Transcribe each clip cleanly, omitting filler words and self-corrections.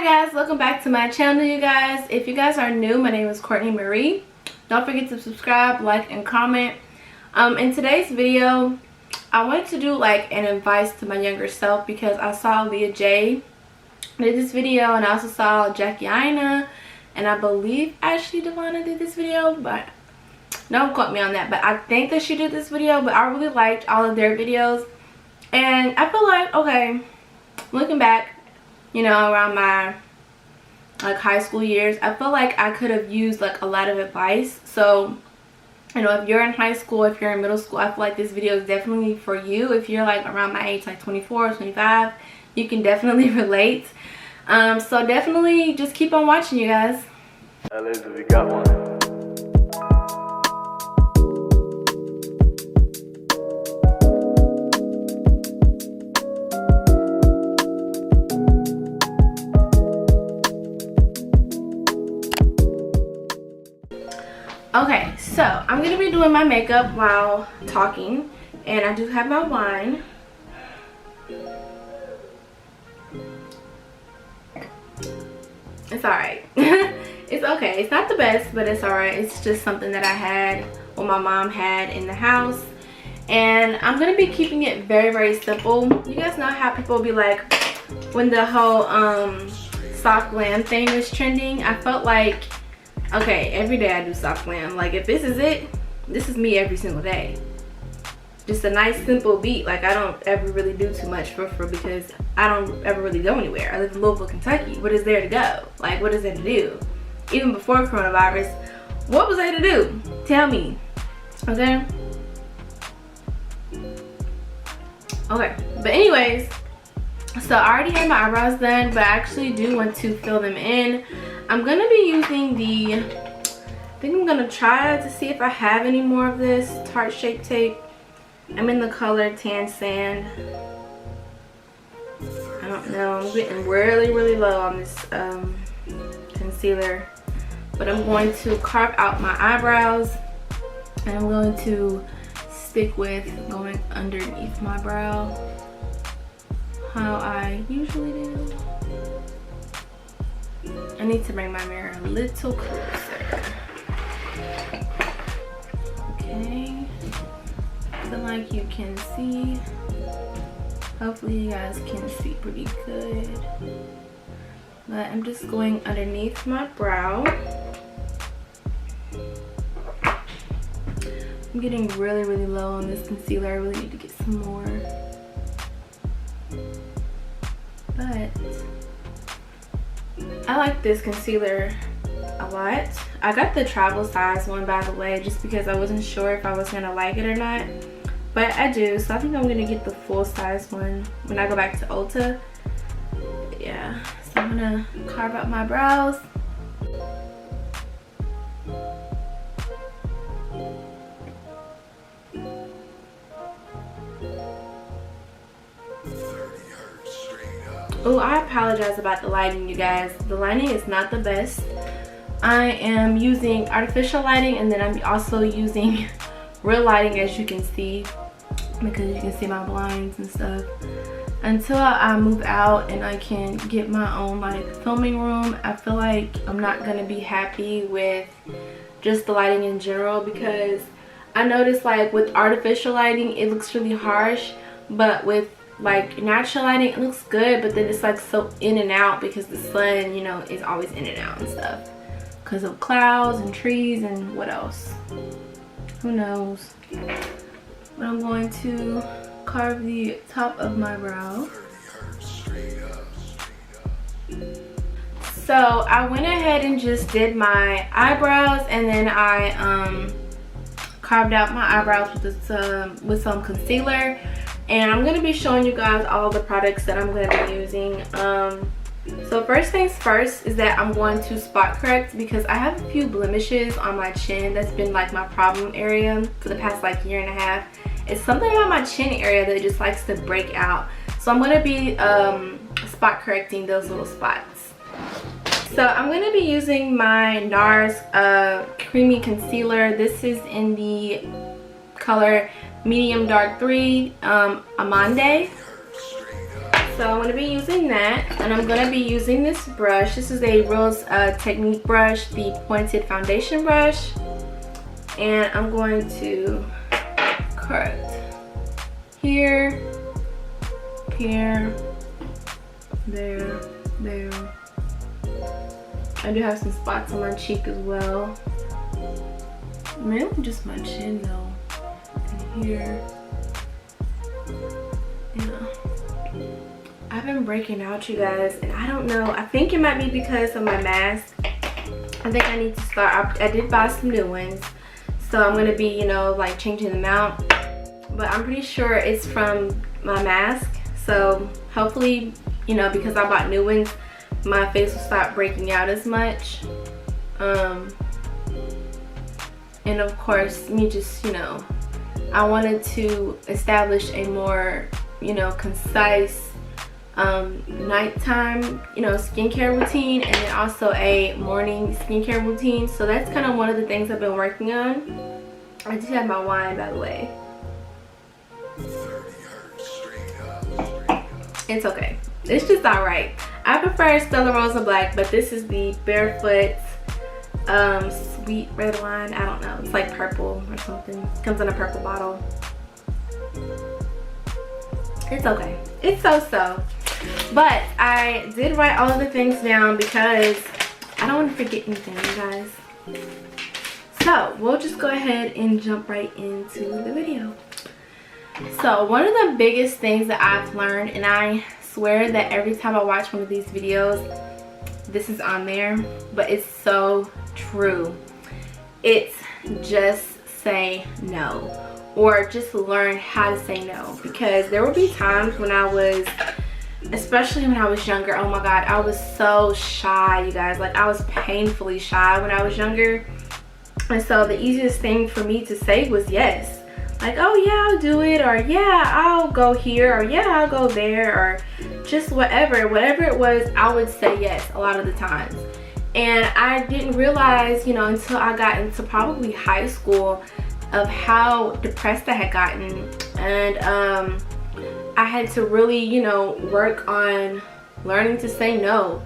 guys, welcome back to my channel, you guys. If you guys are new, my name is Courtney Marie. Don't forget to subscribe, like, and comment. In today's video, I wanted to do like an advice to my younger self because I saw Leah J did this video, and I also saw Jackie Aina, and I believe Ashley Devana did this video, but don't quote me on that. But I think that she did this video, but I really liked all of their videos, and I feel like, okay, looking back, you know, around my like high school years, I feel like I could have used like a lot of advice. So, you know, if you're in high school, if you're in middle school, I feel like this video is definitely for you. If you're like around my age, like 24 or 25, you can definitely relate. So definitely just keep on watching, you guys. We got one. Okay, so I'm gonna be doing my makeup while talking, and I do have my wine. It's alright. It's okay. It's not the best, but it's alright. It's just something that I had, what my mom had in the house, and I'm gonna be keeping it very, very simple. You guys know how people be like, when the whole soft glam thing was trending, I felt like, okay, every day I do soft glam. Like, if this is it, this is me every single day. Just a nice simple beat. Like, I don't ever really do too much for because I don't ever really go anywhere. I live in Louisville, Kentucky. What is there to go? Like, what is there to do? Even before coronavirus, what was there to do? Tell me. Okay? Okay, but anyways, so I already had my eyebrows done, but I actually do want to fill them in. I'm gonna be using I think I'm gonna try to see if I have any more of this Tarte Shape Tape. I'm in the color Tan Sand. I don't know, I'm getting really, really low on this concealer. But I'm going to carve out my eyebrows, and I'm going to stick with going underneath my brow, how I usually do. I need to bring my mirror a little closer. Okay. I feel like you can see. Hopefully you guys can see pretty good. But I'm just going underneath my brow. I'm getting really, really low on this concealer. I really need to get some more. But I like this concealer a lot. I got the travel size one, by the way, just because I wasn't sure if I was gonna like it or not, but I do. So I think I'm gonna get the full size one when I go back to Ulta. Yeah, so I'm gonna carve out my brows. Oh, I apologize about the lighting, you guys. The lighting is not the best. I am using artificial lighting, and then I'm also using real lighting, as you can see, because you can see my blinds and stuff. Until I move out and I can get my own like filming room, I feel like I'm not gonna be happy with just the lighting in general, because I noticed like with artificial lighting it looks really harsh, but with like natural lighting it looks good, but then it's like so in and out because the sun, you know, is always in and out and stuff because of clouds and trees and what else, who knows. But I'm going to carve the top of my brow. So I went ahead and just did my eyebrows, and then I carved out my eyebrows with some concealer. And I'm going to be showing you guys all the products that I'm going to be using. So first things first is that I'm going to spot correct, because I have a few blemishes on my chin. That's been like my problem area for the past like year and a half. It's something about my chin area that just likes to break out. So I'm going to be spot correcting those little spots. So I'm going to be using my NARS creamy concealer. This is in the color medium dark 3 Amande. So I'm going to be using that, and I'm going to be using this brush. This is a Rose Technique brush, the pointed foundation brush. And I'm going to correct here, here, there, there. I do have some spots on my cheek as well. Mainly just my chin though. And here. Yeah. I've been breaking out, you guys, and I don't know. I think it might be because of my mask. I think I need to start. I did buy some new ones, so I'm gonna be, you know, like changing them out. But I'm pretty sure it's from my mask. So hopefully, you know, because I bought new ones, my face will stop breaking out as much. And of course, me just, you know, I wanted to establish a more, you know, concise nighttime, you know, skincare routine, and then also a morning skincare routine. So that's kind of one of the things I've been working on. I just have my wine, by the way. It's okay. It's just alright. I prefer Stella Rosa Black, but this is the Barefoot sweet red wine. I don't know. It's like purple or something. It comes in a purple bottle. It's okay. It's so-so. But I did write all of the things down because I don't want to forget anything, you guys. So we'll just go ahead and jump right into the video. So one of the biggest things that I've learned, and I swear that every time I watch one of these videos, this is on there, but it's so true. It's just say no, or just learn how to say no. Because there will be times when I was, especially when I was younger, oh my god, I was so shy, you guys. Like, I was painfully shy when I was younger. And so the easiest thing for me to say was yes. Like, oh yeah, I'll do it, or yeah, I'll go here, or yeah, I'll go there, or just whatever it was, I would say yes a lot of the times. And I didn't realize, you know, until I got into probably high school, of how depressed I had gotten. And I had to really, you know, work on learning to say no.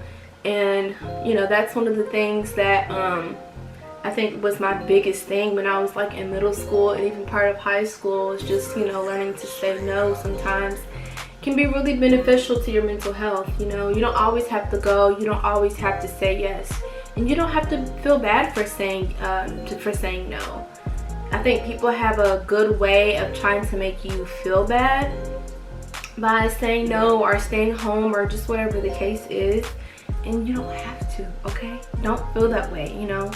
And, you know, that's one of the things that I think was my biggest thing when I was like in middle school and even part of high school, is just, you know, learning to say no sometimes can be really beneficial to your mental health. You know, you don't always have to go, you don't always have to say yes, and you don't have to feel bad for saying no. I think people have a good way of trying to make you feel bad by saying no or staying home or just whatever the case is, and you don't have to, okay? Don't feel that way, you know.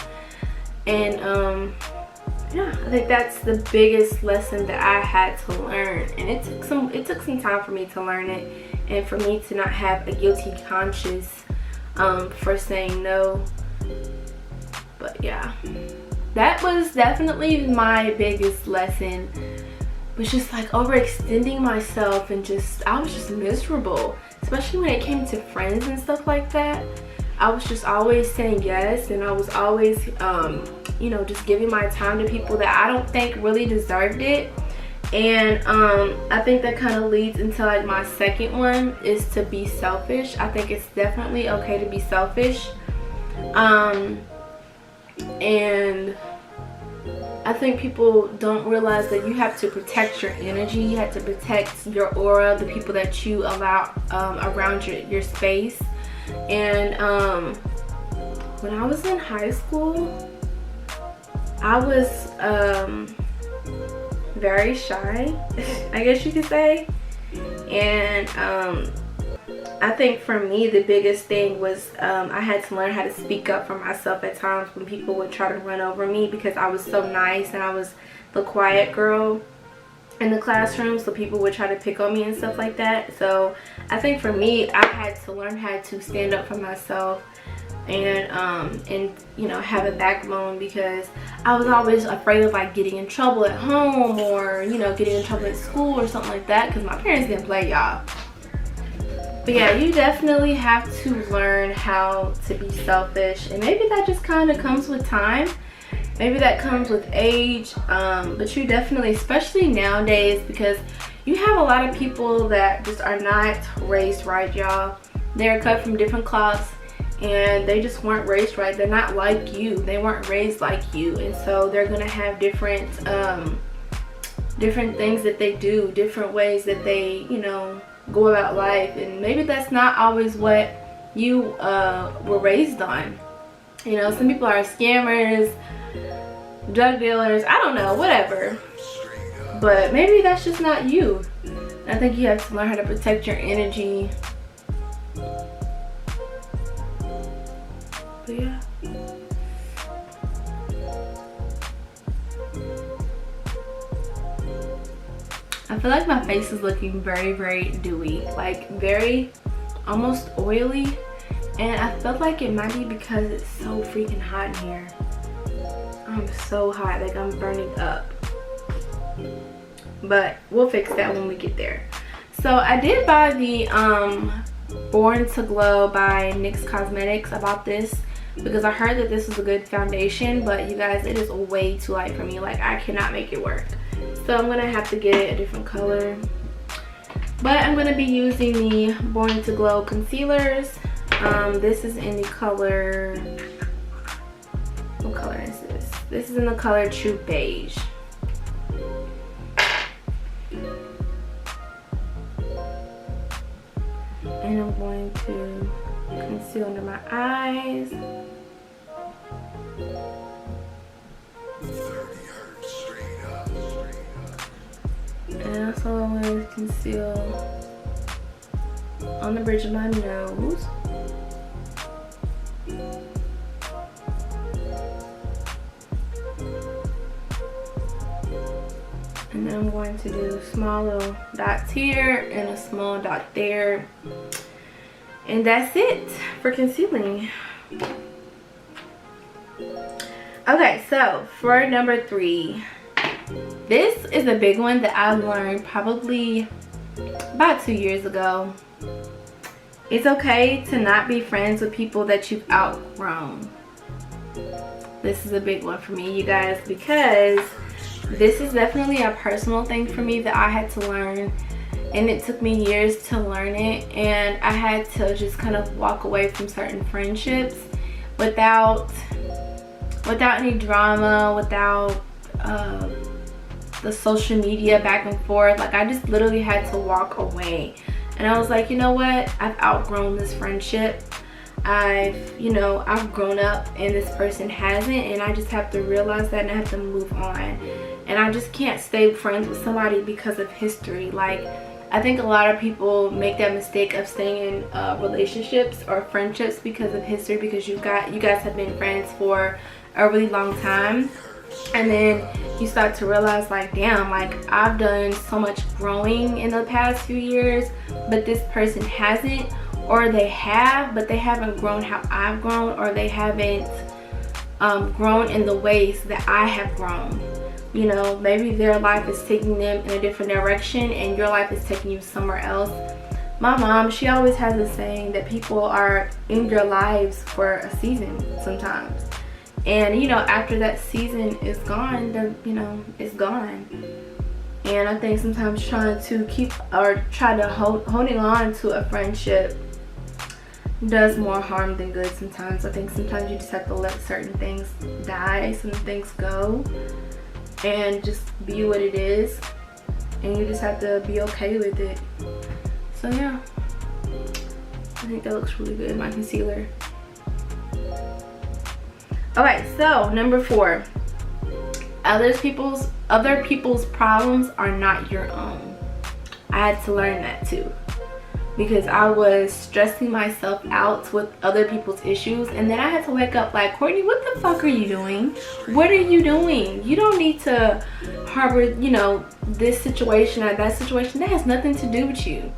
And yeah, I think that's the biggest lesson that I had to learn, and it took some time for me to learn it, and for me to not have a guilty conscience for saying no. But yeah, that was definitely my biggest lesson, was just like overextending myself, and I was just miserable, especially when it came to friends and stuff like that. I was just always saying yes, and I was always you know, just giving my time to people that I don't think really deserved it. And I think that kind of leads into like my second one, is to be selfish. I think it's definitely okay to be selfish, and I think people don't realize that you have to protect your energy. You have to protect your aura, the people that you allow around your space. And when I was in high school, I was very shy, I guess you could say. And I think for me, the biggest thing was I had to learn how to speak up for myself at times when people would try to run over me, because I was so nice and I was the quiet girl in the classroom, so people would try to pick on me and stuff like that. So I think for me, I had to learn how to stand up for myself, and you know, have a backbone, because I was always afraid of like getting in trouble at home, or, you know, getting in trouble at school or something like that, because my parents didn't play, y'all. But yeah, you definitely have to learn how to be selfish, and maybe that just kind of comes with time. Maybe that comes with age, but you definitely, especially nowadays, because You have a lot of people that just are not raised right, y'all. They're cut from different cloths and they just weren't raised right. They're not like you. They weren't raised like you, and so they're gonna have different things that they do, different ways that they, you know, go about life, and maybe that's not always what you were raised on. You know, some people are scammers, drug dealers, I don't know, whatever, but maybe that's just not you. I think you have to learn how to protect your energy. But yeah, I feel like my face is looking very, very dewy, like very almost oily, and I felt like it might be because it's so freaking hot in here. I'm so hot, like I'm burning up, but we'll fix that when we get there. So I did buy the Born to Glow by NYX Cosmetics. I bought this because I heard that this was a good foundation, but you guys, it is way too light for me. Like, I cannot make it work, so I'm gonna have to get it a different color. But I'm gonna be using the Born to Glow concealers. This is in the color, what color is this? This is in the color True Beige. And I'm going to conceal under my eyes. And also I'm going to conceal on the bridge of my nose. And then I'm going to do small little dots here and a small dot there. And that's it for concealing. Okay, so for number 3, this is a big one that I learned probably about 2 years ago. It's okay to not be friends with people that you've outgrown. This is a big one for me, you guys, because this is definitely a personal thing for me that I had to learn, and it took me years to learn it, and I had to just kind of walk away from certain friendships without any drama, without the social media back and forth. Like, I just literally had to walk away, and I was like, you know what, I've outgrown this friendship. I've grown up and this person hasn't, and I just have to realize that and I have to move on. And I just can't stay friends with somebody because of history. Like, I think a lot of people make that mistake of staying in relationships or friendships because of history, because you guys have been friends for a really long time, and then you start to realize, like, damn, like, I've done so much growing in the past few years, but this person hasn't, or they have, but they haven't grown how I've grown, or they haven't grown in the ways that I have grown. You know, maybe their life is taking them in a different direction and your life is taking you somewhere else. My mom, she always has a saying that people are in your lives for a season sometimes. And, you know, after that season is gone, then, you know, it's gone. And I think sometimes trying to holding on to a friendship does more harm than good sometimes. I think sometimes you just have to let certain things die, some things go, and just be what it is, and you just have to be okay with it. So yeah, I think that looks really good, my concealer. Okay, so number 4, other people's problems are not your own. I had to learn that too, because I was stressing myself out with other people's issues, and then I had to wake up like, Courtney, what the fuck are you doing? What are you doing? You don't need to harbor, you know, this situation or that situation. That has nothing to do with you.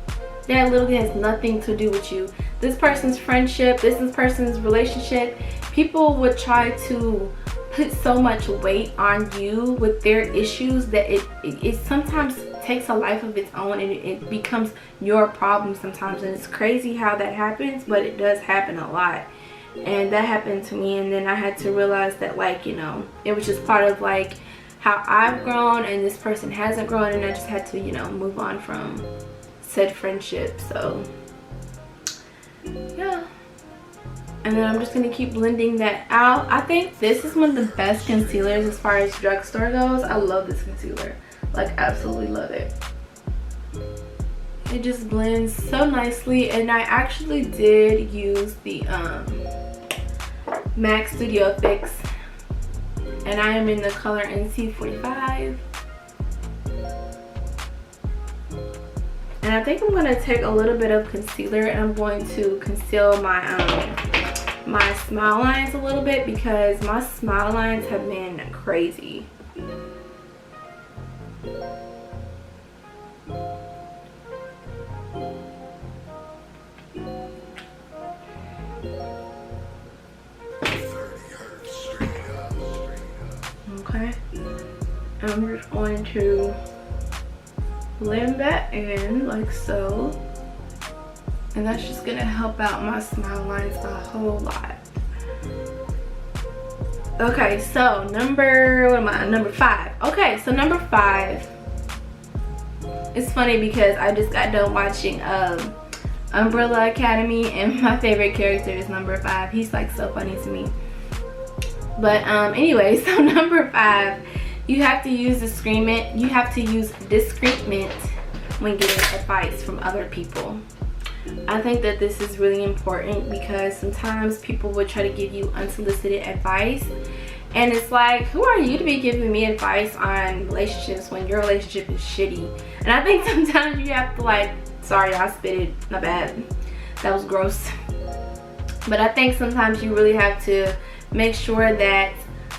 That literally has nothing to do with you. This person's friendship, this person's relationship, people would try to put so much weight on you with their issues that it sometimes takes a life of its own, and it becomes your problem sometimes. And it's crazy how that happens, but it does happen a lot. And that happened to me, and then I had to realize that, like, you know, it was just part of like how I've grown and this person hasn't grown, and I just had to, you know, move on from said friendship. So yeah, and then I'm just gonna keep blending that out. I think this is one of the best concealers as far as drugstore goes. I love this concealer, like absolutely love it. It just blends so nicely, and I actually did use the MAC Studio Fix, and I am in the color NC45. And I think I'm going to take a little bit of concealer and I'm going to conceal my my smile lines a little bit, because my smile lines have been crazy. Okay, I'm just going to blend that in like so, and that's just gonna help out my smile lines a whole lot. Okay, so number 5. Okay, so number 5, it's funny because I just got done watching Umbrella Academy, and my favorite character is number 5. He's like so funny to me. But anyway, so number 5, you have to use disagreement. You have to use disagreement when getting advice from other people. I think that this is really important, because sometimes people would try to give you unsolicited advice, and it's like, who are you to be giving me advice on relationships when your relationship is shitty? And I think sometimes you have to, like, sorry, I spit it, not bad, that was gross. But I think sometimes you really have to make sure that,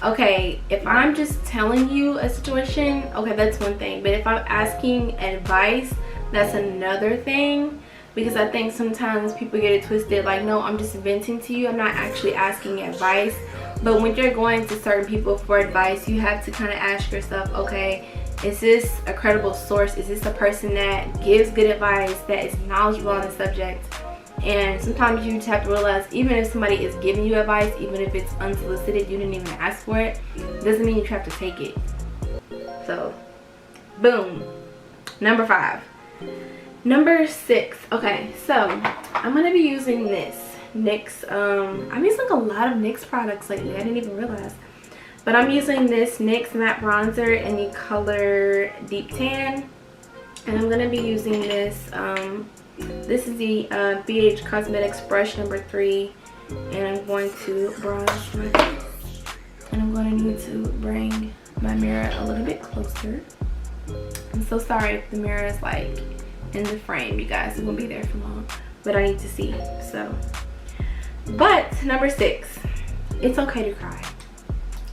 okay, if I'm just telling you a situation, okay, that's one thing, but if I'm asking advice, that's another thing. Because I think sometimes people get it twisted, like, no, I'm just venting to you, I'm not actually asking advice. But when you're going to certain people for advice, you have to kind of ask yourself, okay, is this a credible source? Is this a person that gives good advice, that is knowledgeable on the subject? And sometimes you just have to realize, even if somebody is giving you advice, even if it's unsolicited, you didn't even ask for it, doesn't mean you have to take it. So, boom. Number 5. Number 6. Okay, so I'm gonna be using this NYX. I'm using a lot of NYX products lately. I didn't even realize. But I'm using this NYX matte bronzer in the color Deep Tan, and I'm gonna be using this. This is the BH Cosmetics brush number 3, and I'm going to bronze my face. And I'm going to need to bring my mirror a little bit closer. I'm so sorry if the mirror is like in the frame, you guys. It won't be there for long, but I need to see. So, but number 6, it's okay to cry.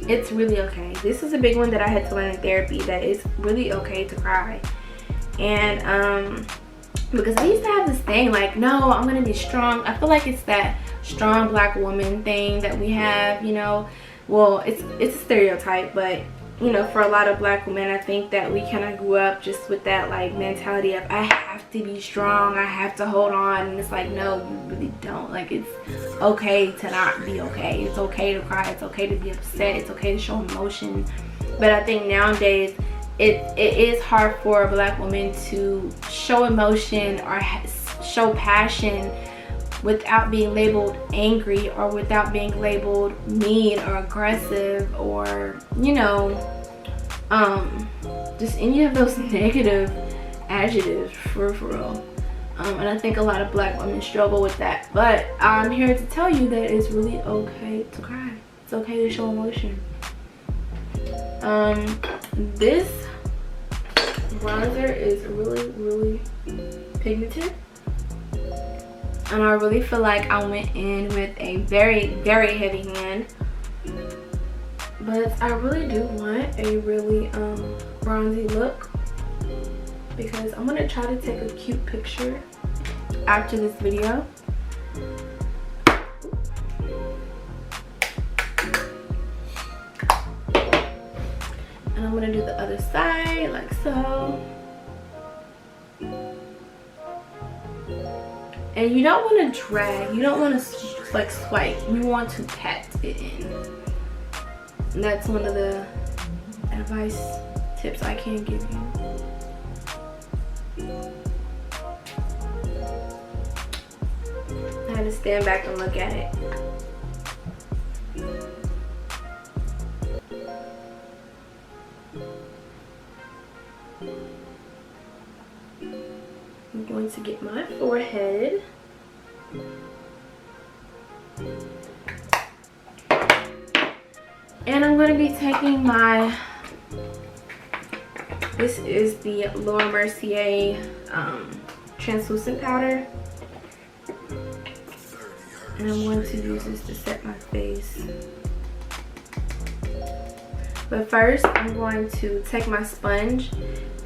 It's really okay. This is a big one that I had to learn in therapy, that it's really okay to cry. And because I used to have this thing like, no, I'm gonna be strong. I feel like it's that strong black woman thing that we have, you know. Well, it's a stereotype, but you know, for a lot of black women, I think that we kind of grew up just with that like mentality of, I have to be strong, I have to hold on. And it's like, no, you really don't. Like, it's okay to not be okay. It's okay to cry. It's okay to be upset. It's okay to show emotion. But I think nowadays it is hard for a black woman to show emotion or show passion without being labeled angry, or without being labeled mean or aggressive, or, you know, just any of those negative adjectives, for real. And I think a lot of black women struggle with that. But I'm here to tell you that it's really okay to cry. It's okay to show emotion. This bronzer is really pigmented, and I really feel like I went in with a very heavy hand, but I really do want a really bronzy look, because I'm gonna try to take a cute picture after this video. And I'm gonna do the other side like so. And you don't want to drag, you don't want to like swipe, you want to pat it in. And that's one of the, I advice tips I can give you. I had to stand back and look at it. I'm going to get my forehead. And I'm going to be taking my, this is the Laura Mercier translucent powder. And I'm going to use this to set my face. But first, I'm going to take my sponge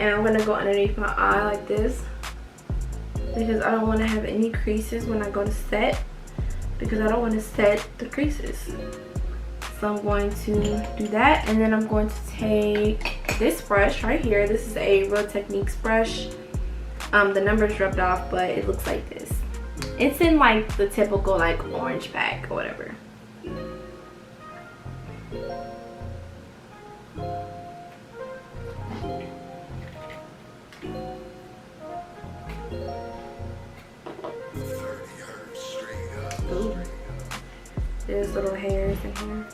and I'm going to go underneath my eye like this, because I don't want to have any creases when I go to set, because I don't want to set the creases. So I'm going to do that, and then I'm going to take this brush right here. This is a Real Techniques brush. The number's rubbed off, but it looks like this. It's in like the typical like orange pack or whatever. Ooh. There's little hairs in here.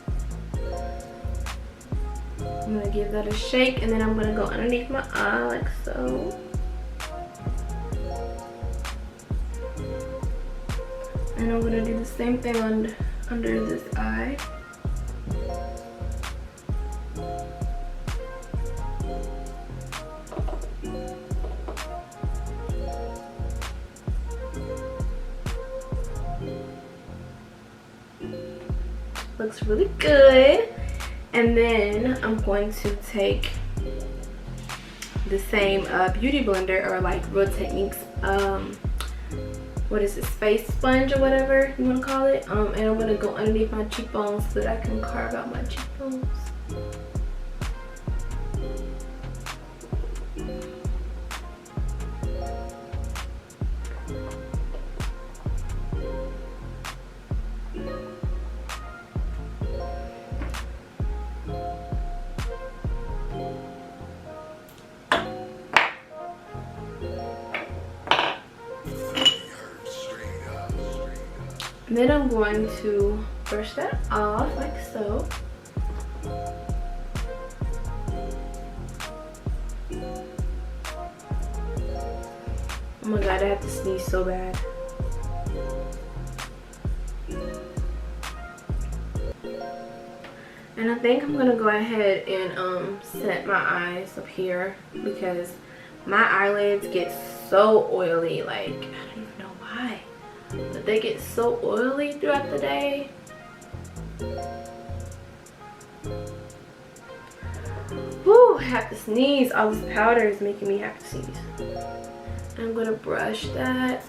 I'm gonna give that a shake, and then I'm gonna go underneath my eye like so. And I'm gonna do the same thing under this eye. Looks really good. And then I'm going to take the same beauty blender, or like Real Techniques, what is this, face sponge or whatever you want to call it, and I'm going to go underneath my cheekbones so that I can carve out my cheekbones. And then I'm going to brush that off like so. Oh my god, I have to sneeze so bad. And I think I'm gonna go ahead and set my eyes up here, because my eyelids get so oily. Like, I don't even know why, but they get so oily throughout the day. Whew, I have to sneeze. All this powder is making me have to sneeze. I'm gonna brush that.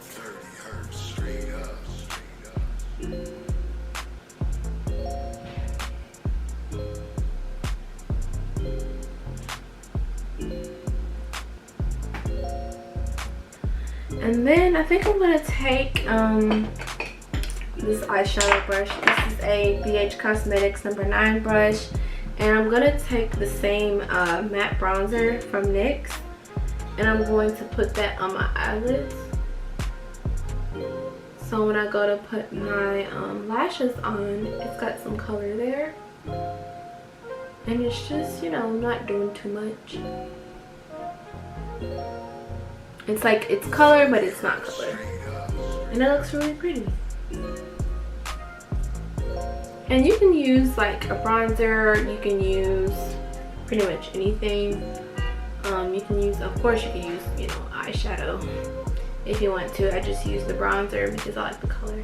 And then I think I'm gonna take this eyeshadow brush. This is a BH Cosmetics number 9 brush, and I'm gonna take the same matte bronzer from NYX, and I'm going to put that on my eyelids. So when I go to put my lashes on, it's got some color there, and it's just, you know, not doing too much. It's like, it's color, but it's not color. And it looks really pretty. And you can use like a bronzer, you can use pretty much anything. You can use, of course you can use, you know, eyeshadow if you want to. I just use the bronzer because I like the color.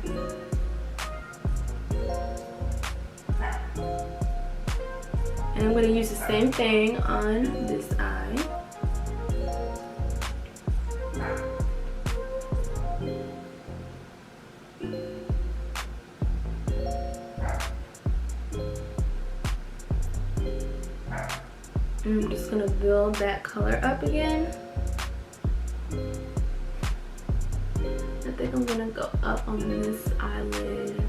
And I'm going to use the same thing on this eye. I'm just going to build that color up again. I think I'm going to go up on this eyelid.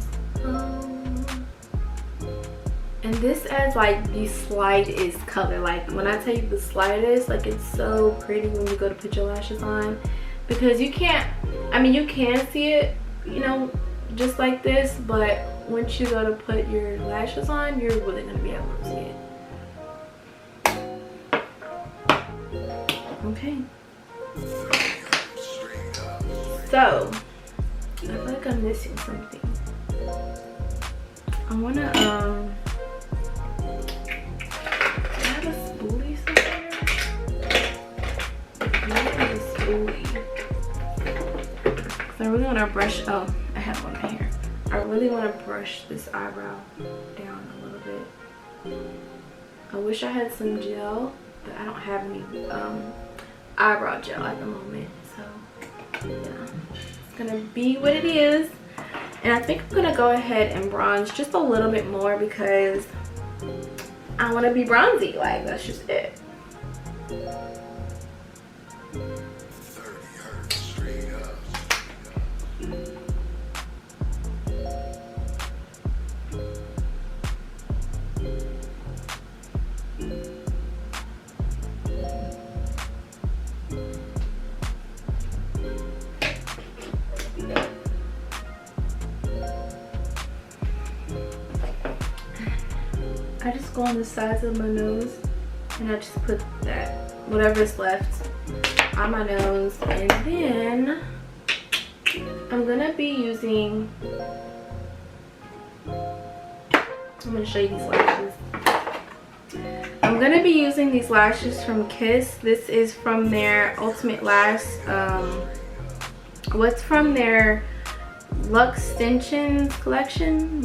And this adds like the slightest color. Like when I tell you the slightest, like it's so pretty when you go to put your lashes on, because you can't, I mean you can see it, you know, just like this, but once you go to put your lashes on, you're really gonna be able to see it. Okay. So I feel like I'm missing something. I wanna do I have a spoolie somewhere? I have a spoolie. So I really wanna brush, oh, I have one right here. I really wanna brush this eyebrow down a little bit. I wish I had some gel, but I don't have any eyebrow gel at the moment, so yeah, it's gonna be what it is. And I think I'm gonna go ahead and bronze just a little bit more because I want to be bronzy. Like, that's just it. I just go on the sides of my nose and I just put that, whatever's left, on my nose. And then I'm gonna be using, I'm gonna show you these lashes. I'm gonna be using these lashes from Kiss. This is from their Ultimate Lash, what's from their Luxe Extensions collection,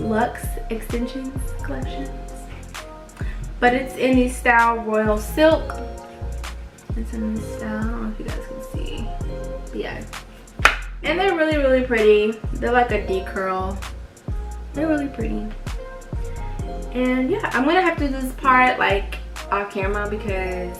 but it's in the style Royal Silk. It's in this style, I don't know if you guys can see, but yeah, and they're really, really pretty. They're like a D curl. They're really pretty. And yeah, I'm gonna have to do this part like off camera because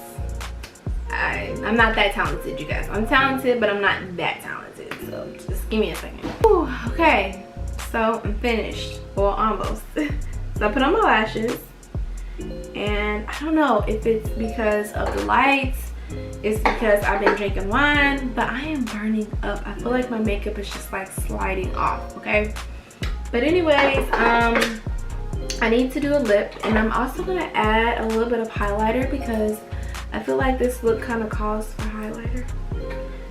I'm not that talented, you guys. I'm talented, but I'm not that talented, so just give me a second. Whew, okay, so I'm finished, well, almost. So I put on my lashes, and I don't know if it's because of the lights, it's because I've been drinking wine, but I am burning up. I feel like my makeup is just like sliding off, okay? But anyways, I need to do a lip, and I'm also gonna add a little bit of highlighter because I feel like this look kind of calls for highlighter.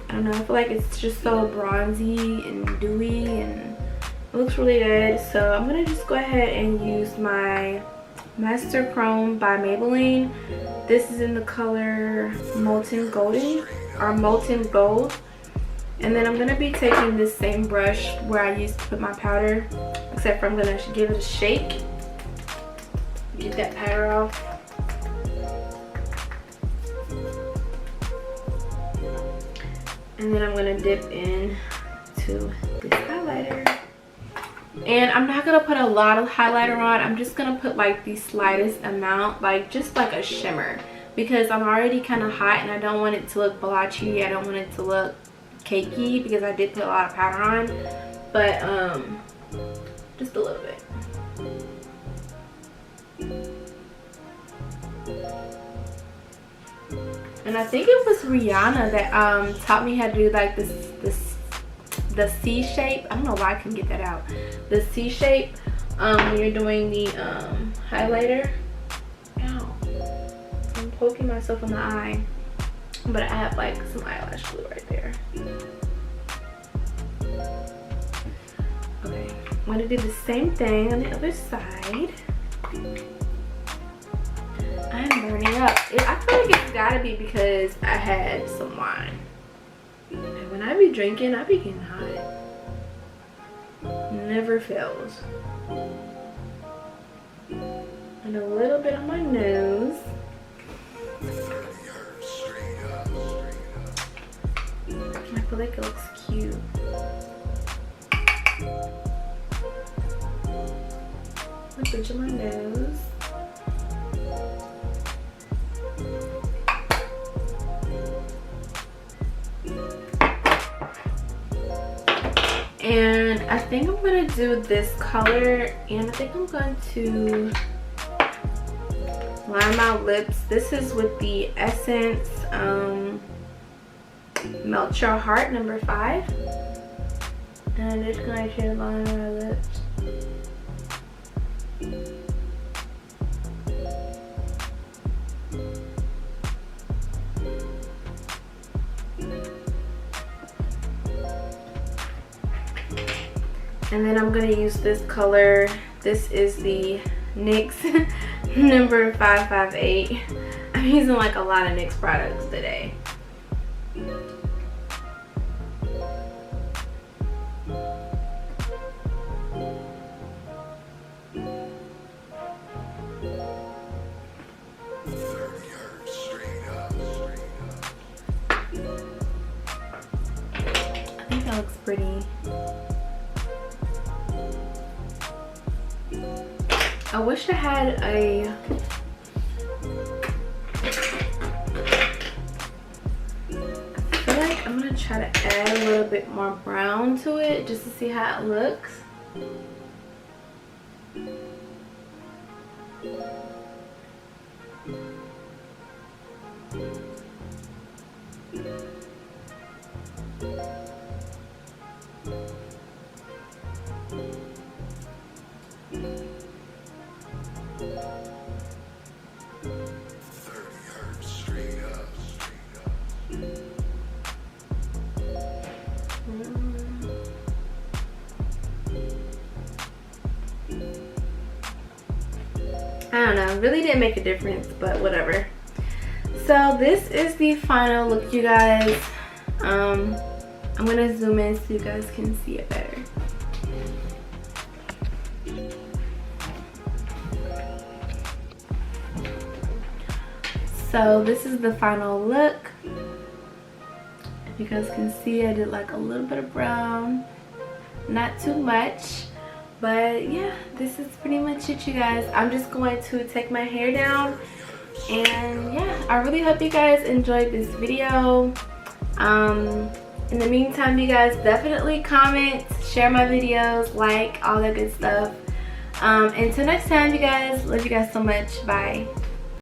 I don't know, I feel like it's just so bronzy and dewy and it looks really good. So I'm gonna just go ahead and use my Master Chrome by Maybelline. This is in the color Molten Golden, or Molten Gold. And then I'm gonna be taking this same brush where I used to put my powder, except for I'm gonna give it a shake. Get that powder off. And then I'm gonna dip in to this highlighter. And I'm not gonna put a lot of highlighter on. I'm just gonna put like the slightest amount, like just like a shimmer, because I'm already kind of hot and I don't want it to look blotchy. I don't want it to look cakey because I did put a lot of powder on, but just a little bit. And I think it was Rihanna that taught me how to do like the C shape. I don't know why I can get that out. The C shape when you're doing the highlighter. Ow. I'm poking myself in the eye, but I have like some eyelash glue right there. Okay, I'm gonna do the same thing on the other side. I'm burning up. I feel like it's gotta be because I had some wine. And when I be drinking, I be getting hot. Never fails. And a little bit on my nose. I feel like it looks cute. A bridge of my nose. And I think I'm gonna do this color, and I think I'm going to line my lips. This is with the Essence Melt Your Heart number 5. And I'm just going to line my lips. And then I'm going to use this color. This is the NYX number 558. I'm using like a lot of NYX products today. I think that looks pretty. I wish I had a I feel like I'm gonna try to add a little bit more brown to it just to see how it looks. I don't know, really didn't make a difference, but whatever. So this is the final look, you guys. I'm gonna zoom in so you guys can see it better. So this is the final look. If you guys can see, I did like a little bit of brown, not too much. But yeah, this is pretty much it, you guys. I'm just going to take my hair down, and yeah, I really hope you guys enjoyed this video. In the meantime, you guys definitely comment, share my videos, like all that good stuff. Until next time, you guys, love you guys so much. Bye.